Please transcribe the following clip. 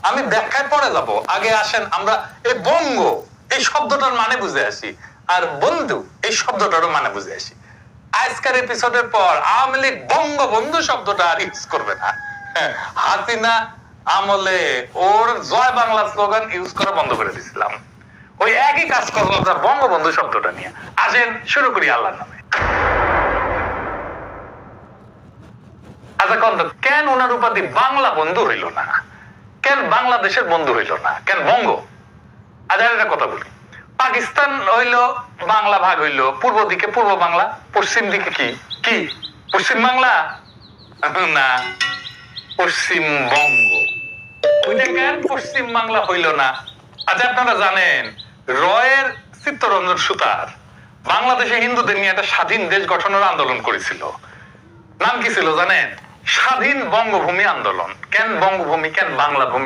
আমি ব্যাখ্যায় পরে যাব, আগে আসেন আমরা এই বঙ্গ এই শব্দটার মানে বুঝে আসি, আর বন্ধু এই শব্দটারও মানে বুঝে আসি। আজকের এপিসোডের পর আওয়ামী লীগ বঙ্গবন্ধু শব্দটা আর ইউজ করবে না। হাসিনা আমলে ওর জয় বাংলা স্লোগান ইউজ করা বন্ধ করে দিয়েছিলাম, ওই একই কাজ করবো আমরা বঙ্গবন্ধু শব্দটা নিয়ে। আসেন শুরু করি আল্লাহর নামে। আচ্ছা কন্ত, কেন ওনার উপাধি বাংলা বন্ধু হইল না? কেন বাংলাদেশের বন্ধু হইল না? কেন বঙ্গ? আচ্ছা একটা কথা বলি, পাকিস্তান হইলো বাংলা ভাগ হইলো, পূর্ব দিকে পূর্ব বাংলা, পশ্চিম দিকে কি কি পশ্চিম বাংলা না, পশ্চিমবঙ্গ। ওইটা কেন পশ্চিম বাংলা হইল না? আচ্ছা আপনারা জানেন রয়ের চিত্তরঞ্জন সুতার বাংলাদেশে হিন্দুদের নিয়ে একটা স্বাধীন দেশ গঠনের আন্দোলন করেছিল, নাম কি ছিল জানেন? স্বাধীন বঙ্গভূমি আন্দোলন। কেন বঙ্গভূমি, কেন বাংলা ভূমি?